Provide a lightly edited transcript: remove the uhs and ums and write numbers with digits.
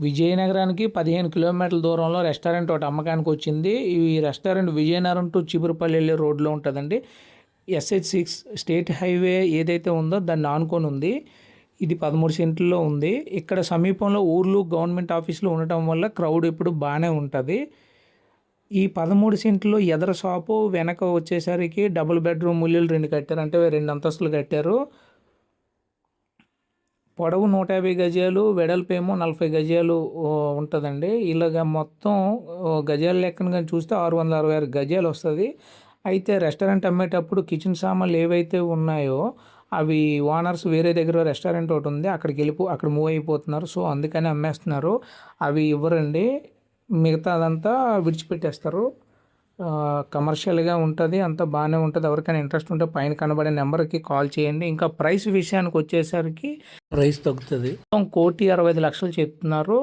విజయనగరానికి 15 కిలోమీటర్ల దూరంలో రెస్టారెంట్ ఒకటి అమ్మకానికి వచ్చింది. ఈ రెస్టారెంట్ విజయనగరం టు చీపురుపల్లి వెళ్ళే రోడ్లో ఉంటుందండి. SH6 స్టేట్ హైవే ఏదైతే ఉందో దాన్ని ఆనుకొని ఉంది. ఇది 13 సెంట్లలో ఉంది. ఇక్కడ సమీపంలో ఊర్లు గవర్నమెంట్ ఆఫీసులు ఉండటం వల్ల క్రౌడ్ ఇప్పుడు బాగానే ఉంటుంది. ఈ 13 సెంట్లో ఎదర షాపు వెనక వచ్చేసరికి డబుల్ బెడ్రూమ్ ఇల్లులు 2 కట్టారు, అంటే 2 అంతస్తులు కట్టారు. పొడవు 150 గజాలు, వెడల్పేమో 40 గజాలు ఉంటుందండి. ఇలాగ మొత్తం గజాల లెక్కన కానీ చూస్తే 666 గజాలు వస్తుంది. అయితే రెస్టారెంట్ అమ్మేటప్పుడు కిచెన్ సామాన్లు ఏవైతే ఉన్నాయో అవి ఓనర్స్ వేరే దగ్గర రెస్టారెంట్ ఒకటి ఉంది, అక్కడ మూవ్ అయిపోతున్నారు. సో అందుకని అమ్మేస్తున్నారు. అవి ఇవ్వరండి, మిగతా అదంతా విడిచిపెట్టేస్తారు. కమర్షియల్గా ఉంటుంది, అంతా బాగానే ఉంటుంది. ఎవరికైనా ఇంట్రెస్ట్ ఉంటే పైన కనబడే నెంబర్కి కాల్ చేయండి. ఇంకా ప్రైస్ విషయానికి వచ్చేసరికి ప్రైస్ తగ్గుతుంది. 1,60,00,000 చెప్తున్నారు.